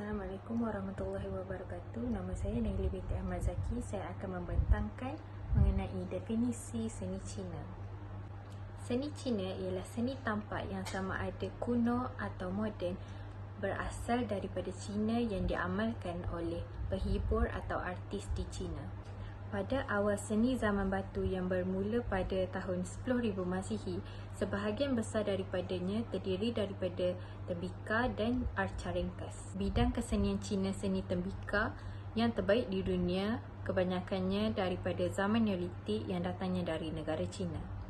Assalamualaikum warahmatullahi wabarakatuh. Nama saya Naili binti Ahmad Zaki. Saya akan membentangkan mengenai definisi seni Cina. Seni Cina ialah seni tampak yang sama ada kuno atau moden, berasal daripada Cina yang diamalkan oleh penghibur atau artis di Cina. Pada awal seni zaman batu yang bermula pada tahun 10,000 Masihi, sebahagian besar daripadanya terdiri daripada tembika dan arca ringkas. Bidang kesenian Cina seni tembika yang terbaik di dunia kebanyakannya daripada zaman Neolitik yang datangnya dari negara Cina.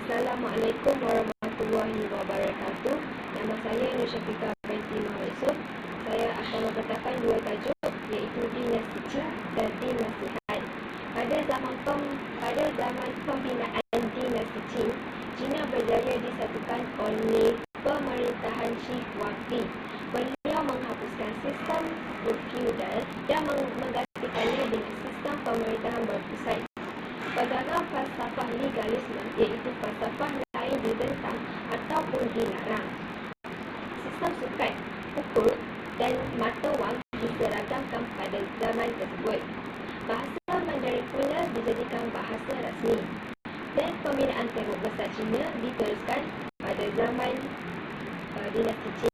Assalamualaikum warahmatullahi wabarakatuh. Nama saya Nur Syafiqah binti Muhammad Yusof. Saya akan membentangkan dua tajuk, iaitu Dinasti Qing dan Dinasti Han. Pada zaman pembinaan Dinasti Qing, Cina berjaya disatukan oleh pemerintahan Shi Huangdi. Beliau menghapuskan sistem feudal dan menggantikannya dengan sistem pemerintahan berpusat. Pelbagai falsafah legalisme, iaitu falsafah lain ditentang ataupun dilarang. Sistem sukat, ukur dan mata wang diseragamkan pada zaman tersebut. Bahasa Mandarin pula dijadikan bahasa rasmi. Dan pembinaan tembok besar Cina diteruskan pada zaman dinasti Qing.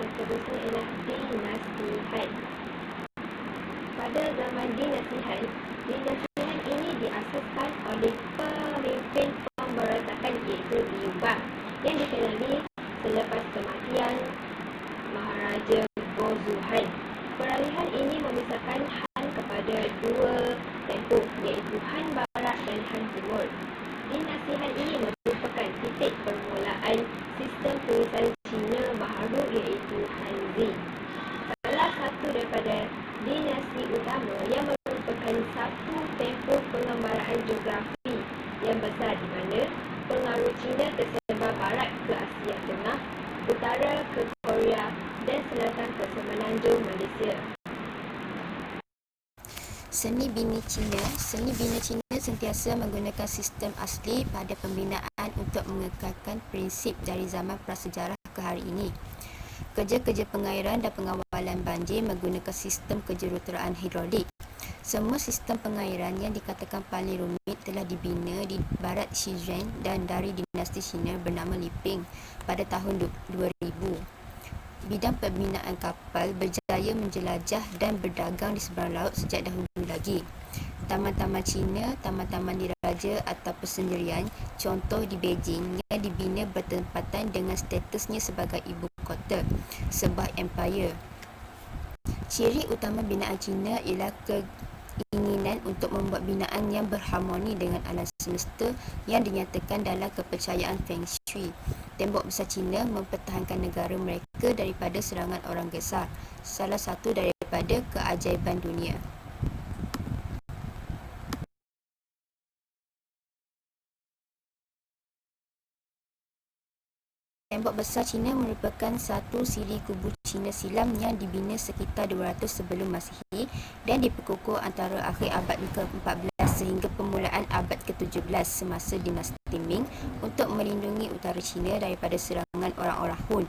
Seterusnya ialah Dinasti Han. Pada zaman Dinasti Han ini diasaskan oleh pemimpin pemberontakan iaitu Liu Bang, yang dikenali selepas kematian Maharaja Gozuhan. Peralihan ini memisahkan Han kepada dua tempoh, iaitu Han Barat dan Han Timur. Dinasti Han ini merupakan titik permulaan sistem tulisan Cina baharu, iaitu Hanzi. Salah satu daripada dinasti utama yang merupakan satu tempoh pengembaraan geografi yang besar, di mana pengaruh Cina tersebar barat ke Asia Tengah, utara ke Korea dan selatan ke Semenanjung Malaysia. Seni bina Cina sentiasa menggunakan sistem asli pada pembinaan untuk mengekalkan prinsip dari zaman prasejarah ke hari ini. Kerja-kerja pengairan dan pengawalan banjir menggunakan sistem kejuruteraan hidrolik. Semua sistem pengairan yang dikatakan paling rumit telah dibina di barat Xizang dan dari dinasti Cina bernama Liping pada tahun 2000. Bidang pembinaan kapal berjaya menjelajah dan berdagang di seberang laut sejak dahulu lagi. Taman-taman Cina, taman-taman diraja atau persendirian, contoh di Beijing yang dibina bertempatan dengan statusnya sebagai ibu kota sebuah empayar. Ciri utama binaan Cina ialah keinginan untuk membuat binaan yang berharmoni dengan alam semesta yang dinyatakan dalam kepercayaan Feng Shui. Tembok besar Cina mempertahankan negara mereka daripada serangan orang gesar, salah satu daripada keajaiban dunia. Tembok besar Cina merupakan satu siri kubu Cina silam yang dibina sekitar 200 sebelum Masihi dan diperkukuh antara akhir abad ke-14 sehingga permulaan abad ke-17 semasa dinasti Ming untuk melindungi utara Cina daripada serangan orang-orang Hun.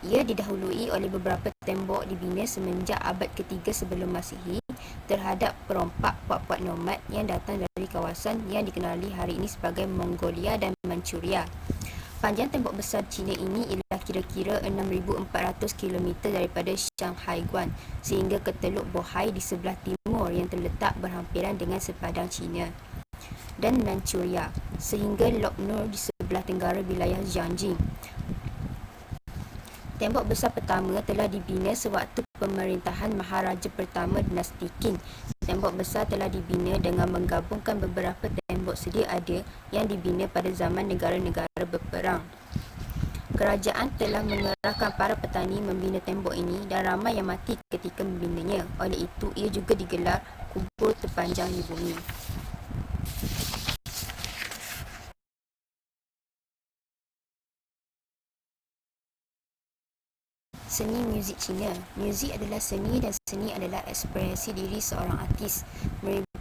Ia didahului oleh beberapa tembok dibina semenjak abad ke-3 sebelum Masihi terhadap perompak puak-puak nomad yang datang dari kawasan yang dikenali hari ini sebagai Mongolia dan Manchuria. Panjang tembok besar Cina ini ialah kira-kira 6,400 km daripada Shanghai Guan sehingga ke Teluk Bohai di sebelah timur yang terletak berhampiran dengan sepadang Cina dan Manchuria sehingga Lok Nor di sebelah tenggara wilayah Jiangxi. Tembok besar pertama telah dibina sewaktu pemerintahan Maharaja pertama dinasti Qing. Tembok besar telah dibina dengan menggabungkan beberapa tembok sedia ada yang dibina pada zaman negara-negara berperang. Kerajaan telah mengerahkan para petani membina tembok ini dan ramai yang mati ketika membinanya. Oleh itu, ia juga digelar kubur terpanjang di bumi. Seni muzik Cina. Muzik adalah seni dan seni adalah ekspresi diri seorang artis.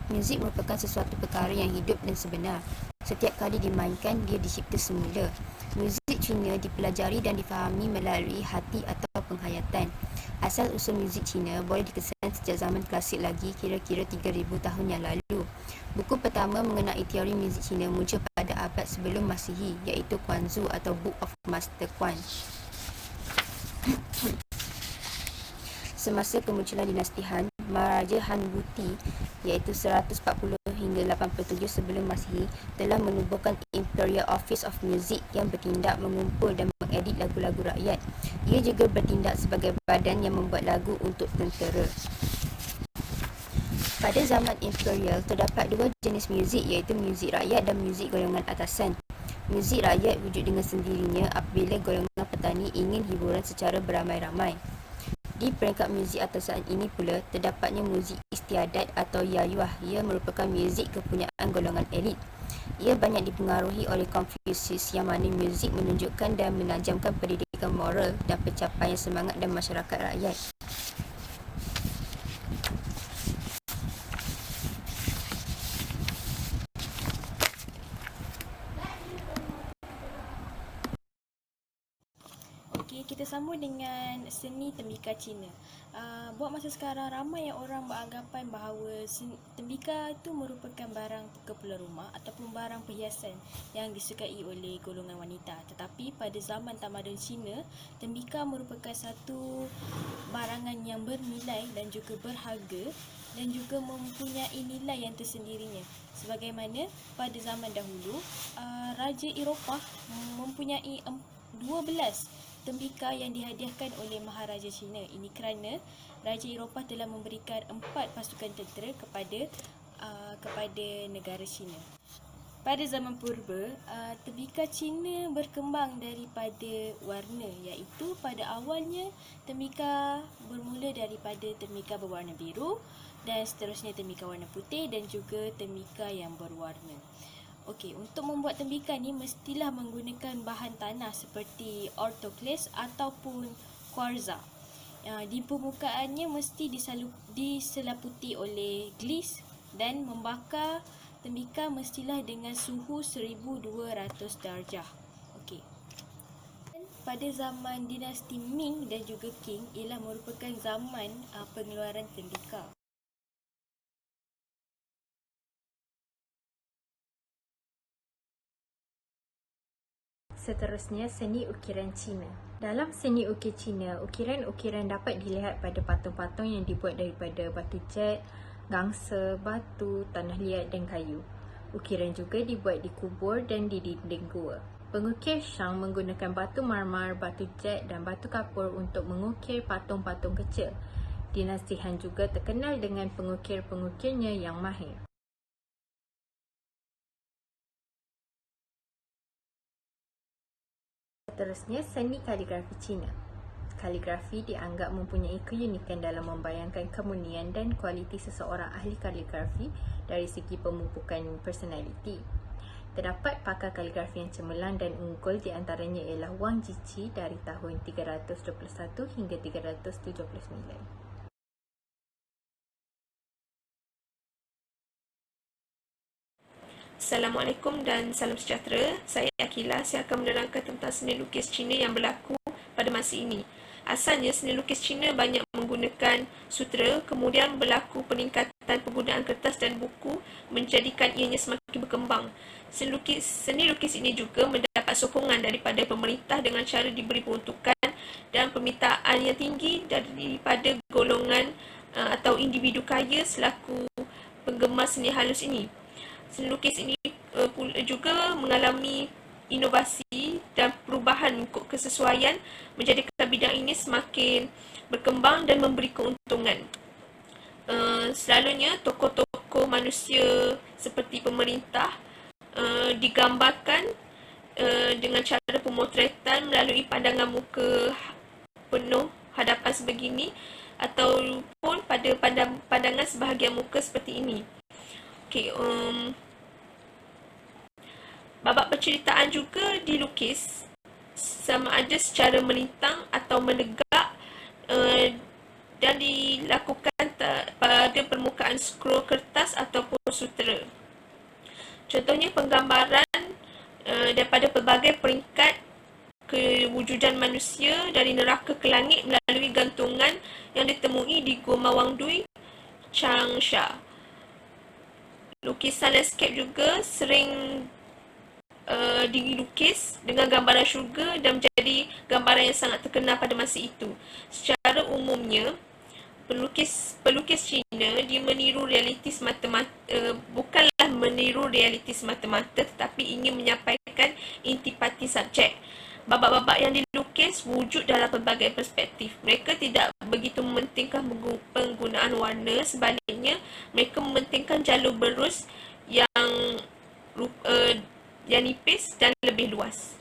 Muzik merupakan sesuatu perkara yang hidup dan sebenar. Setiap kali dimainkan, dia dicipta semula. Muzik Cina dipelajari dan difahami melalui hati atau penghayatan. Asal usul muzik Cina boleh dikesan sejak zaman klasik lagi, kira-kira 3,000 tahun yang lalu. Buku pertama mengenai teori muzik Cina muncul pada abad sebelum Masihi, iaitu Quanzhou atau Book of Master Quan. Semasa kemunculan dinasti Han, Maharaja Han Wuti iaitu 140 hingga 87 sebelum Masihi telah menubuhkan Imperial Office of Music yang bertindak mengumpul dan mengedit lagu-lagu rakyat. Ia juga bertindak sebagai badan yang membuat lagu untuk tentera. Pada zaman Imperial, terdapat dua jenis muzik iaitu muzik rakyat dan muzik golongan atasan. Muzik rakyat wujud dengan sendirinya apabila golongan petani ingin hiburan secara beramai-ramai. Di peringkat muzik atasan ini pula, terdapatnya muzik istiadat atau yayuah. Ia merupakan muzik kepunyaan golongan elit. Ia banyak dipengaruhi oleh Confucius yang mana muzik menunjukkan dan menajamkan pendidikan moral dan pencapaian semangat dan masyarakat rakyat. Kita sambung dengan seni tembika Cina. Buat masa sekarang, ramai yang orang beranggapan bahawa tembika itu merupakan barang keperluan rumah ataupun barang perhiasan yang disukai oleh golongan wanita. Tetapi pada zaman tamadun Cina, tembika merupakan satu barangan yang bernilai dan juga berharga dan juga mempunyai nilai yang tersendirinya. Sebagaimana pada zaman dahulu, Raja Eropah mempunyai 12 tembika yang dihadiahkan oleh Maharaja Cina. Ini kerana Raja Eropah telah memberikan 4 pasukan tentera kepada negara Cina. Pada zaman purba, tembika Cina berkembang daripada warna, iaitu pada awalnya tembika bermula daripada tembika berwarna biru dan seterusnya tembika warna putih dan juga tembika yang berwarna. Okey, untuk membuat tembika ni mestilah menggunakan bahan tanah seperti orthokles ataupun quartza. Di permukaannya mesti diselaputi oleh glis dan membakar tembika mestilah dengan suhu 1200 darjah. Okey. Pada zaman dinasti Ming dan juga Qing ialah merupakan zaman pengeluaran tembika. Seterusnya, seni ukiran Cina. Dalam seni ukir Cina, ukiran-ukiran dapat dilihat pada patung-patung yang dibuat daripada batu jet, gangsa, batu, tanah liat dan kayu. Ukiran juga dibuat di kubur dan di dinding gua. Pengukir Shang menggunakan batu marmar, batu jet dan batu kapur untuk mengukir patung-patung kecil. Dinasti Han juga terkenal dengan pengukir-pengukirnya yang mahir. Seterusnya, seni kaligrafi Cina. Kaligrafi dianggap mempunyai keunikan dalam membayangkan kemurnian dan kualiti seseorang ahli kaligrafi dari segi pemupukan personaliti. Terdapat pakar kaligrafi yang cemerlang dan unggul, di antaranya ialah Wang Jiqi dari tahun 321 hingga 379. Assalamualaikum dan salam sejahtera. Saya Akila. Saya akan menerangkan tentang seni lukis Cina yang berlaku pada masa ini. Asalnya, seni lukis Cina banyak menggunakan sutera, kemudian berlaku peningkatan penggunaan kertas dan buku menjadikan ianya semakin berkembang. Seni lukis ini juga mendapat sokongan daripada pemerintah dengan cara diberi peruntukan dan permintaan yang tinggi daripada golongan atau individu kaya selaku penggemar seni halus ini. Seni lukis ini juga mengalami inovasi dan perubahan mengikut kesesuaian, menjadikan bidang ini semakin berkembang dan memberi keuntungan. Selalunya tokoh-tokoh manusia seperti pemerintah digambarkan dengan cara pemotretan melalui pandangan muka penuh hadapan sebegini, ataupun pada pandangan sebahagian muka seperti ini. Babak penceritaan juga dilukis sama ada secara melintang atau menegak dan dilakukan pada permukaan scroll kertas ataupun sutera. Contohnya penggambaran daripada pelbagai peringkat kewujudan manusia dari neraka ke langit melalui gantungan yang ditemui di Gua Mawang Dui, Changsha. Lukisan landscape juga sering dilukis dengan gambaran syurga dan menjadi gambaran yang sangat terkenal pada masa itu. Secara umumnya, pelukis Cina dia meniru realiti semata-mata, bukanlah meniru realiti semata-mata, tetapi ingin menyampaikan intipati subjek. Babak-babak yang dilukis wujud dalam pelbagai perspektif. Mereka tidak begitu mementingkan penggunaan warna, sebaliknya mereka mementingkan jalur berus yang nipis dan lebih luas.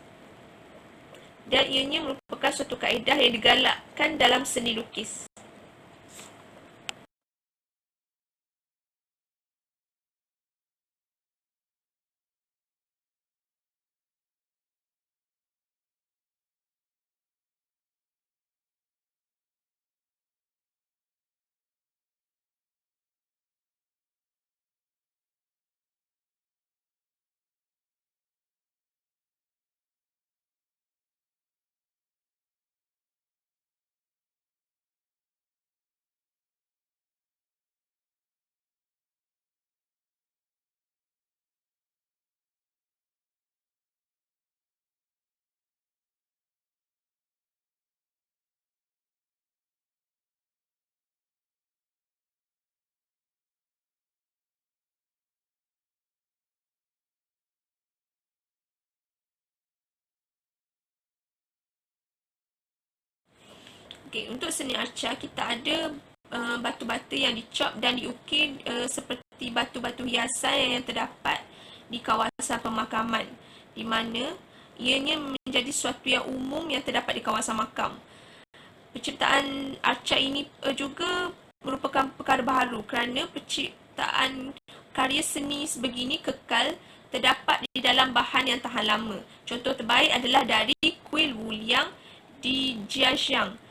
Dan ianya merupakan suatu kaedah yang digalakkan dalam seni lukis. Untuk seni arca, kita ada batu-batu yang dicop dan diukir seperti batu-batu hiasan yang terdapat di kawasan pemakaman, di mana ianya menjadi suatu yang umum yang terdapat di kawasan makam. Penciptaan arca ini juga merupakan perkara baharu kerana penciptaan karya seni sebegini kekal terdapat di dalam bahan yang tahan lama. Contoh terbaik adalah dari kuil Wuliang di Jiaxiang,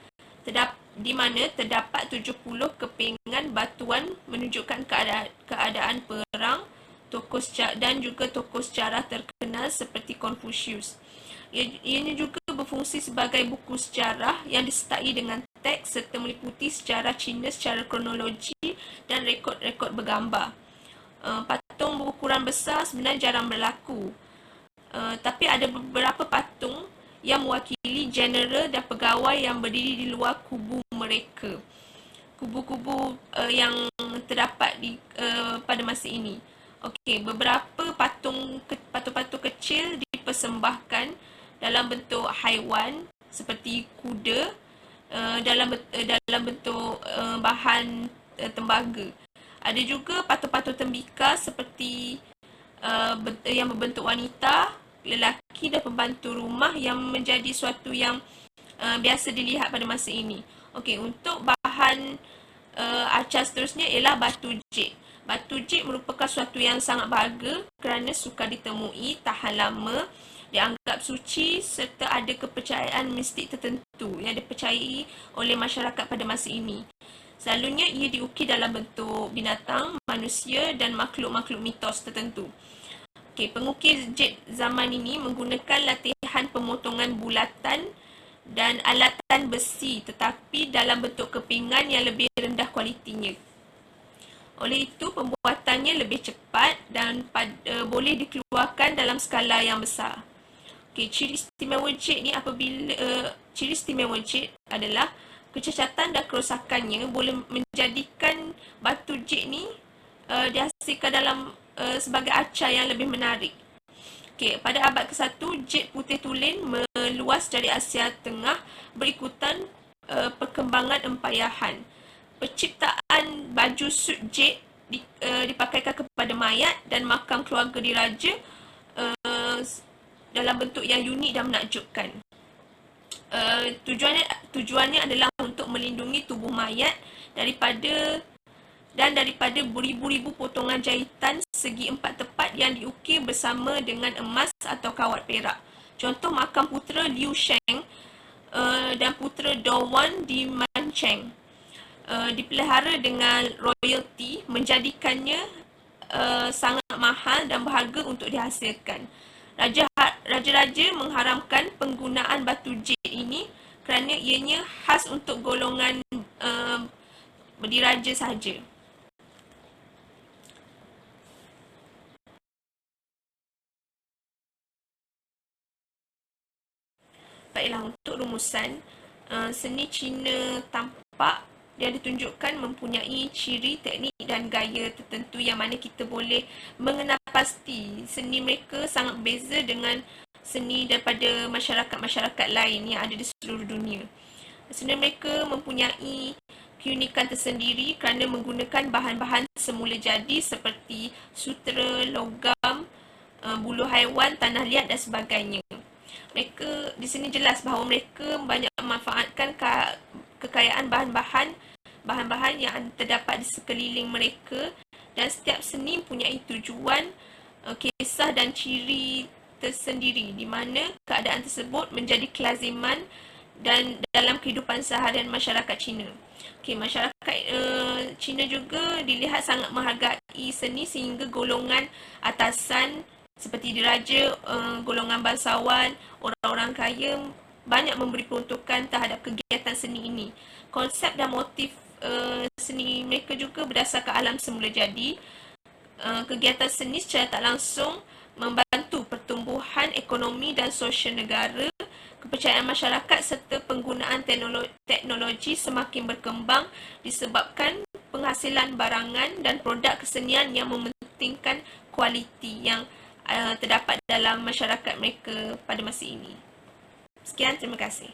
di mana terdapat 70 kepingan batuan menunjukkan keadaan perang dan juga tokoh sejarah terkenal seperti Confucius. Ianya juga berfungsi sebagai buku sejarah yang disertai dengan teks serta meliputi sejarah Cina secara kronologi dan rekod-rekod bergambar. Patung berukuran besar sebenarnya jarang berlaku, tapi ada beberapa patung yang mewakili jeneral dan pegawai yang berdiri di luar kubu mereka. Kubu-kubu yang terdapat pada masa ini. Beberapa patung-patung kecil dipersembahkan dalam bentuk haiwan seperti kuda dalam bentuk bahan tembaga. Ada juga patung-patung tembikar seperti yang berbentuk wanita, lelaki dan pembantu rumah yang menjadi suatu yang biasa dilihat pada masa ini. Okey, untuk bahan acar seterusnya ialah batu jade. Batu jade merupakan suatu yang sangat berharga kerana sukar ditemui, tahan lama, dianggap suci serta ada kepercayaan mistik tertentu yang dipercayai oleh masyarakat pada masa ini. Selalunya ia diukir dalam bentuk binatang, manusia dan makhluk-makhluk mitos tertentu. Okay, pengukir jade zaman ini menggunakan latihan pemotongan bulatan dan alatan besi tetapi dalam bentuk kepingan yang lebih rendah kualitinya. Oleh itu, pembuatannya lebih cepat dan boleh dikeluarkan dalam skala yang besar. Okay, ciri istimewa jade ni ciri istimewa jade adalah kecacatan dan kerosakannya boleh menjadikan batu jade ni dihasilkan dalam sebagai acar yang lebih menarik. Okay, pada abad ke-1, jade putih tulen meluas dari Asia Tengah berikutan perkembangan empayahan. Penciptaan baju suit jade dipakaikan kepada mayat dan makam keluarga diraja dalam bentuk yang unik dan menakjubkan. Tujuannya adalah untuk melindungi tubuh mayat daripada beribu-ribu potongan jahitan segi empat tepat yang diukir bersama dengan emas atau kawat perak. Contoh makam putera Liu Sheng dan putera Dowan di Mancheng dipelihara dengan royalty, menjadikannya sangat mahal dan berharga untuk dihasilkan. Raja-raja mengharamkan penggunaan batu jade ini kerana ianya khas untuk golongan diraja sahaja. Baiklah, untuk rumusan, seni Cina tampak yang ditunjukkan mempunyai ciri, teknik dan gaya tertentu yang mana kita boleh mengenal pasti seni mereka sangat berbeza dengan seni daripada masyarakat-masyarakat lain yang ada di seluruh dunia. Seni mereka mempunyai keunikan tersendiri kerana menggunakan bahan-bahan semula jadi seperti sutera, logam, bulu haiwan, tanah liat dan sebagainya. Mereka di sini jelas bahawa mereka banyak memanfaatkan kekayaan bahan-bahan yang terdapat di sekeliling mereka dan setiap seni mempunyai tujuan, kisah dan ciri tersendiri di mana keadaan tersebut menjadi kelaziman dan dalam kehidupan seharian masyarakat Cina. Masyarakat Cina juga dilihat sangat menghargai seni sehingga golongan atasan seperti diraja, golongan bangsawan, orang-orang kaya banyak memberi peruntukan terhadap kegiatan seni ini. Konsep dan motif seni mereka juga berdasarkan alam semula jadi. Kegiatan seni secara tak langsung membantu pertumbuhan ekonomi dan sosial negara. Kepercayaan masyarakat serta penggunaan teknologi semakin berkembang disebabkan penghasilan barangan dan produk kesenian yang mementingkan kualiti yang terdapat dalam masyarakat mereka pada masa ini. Sekian, terima kasih.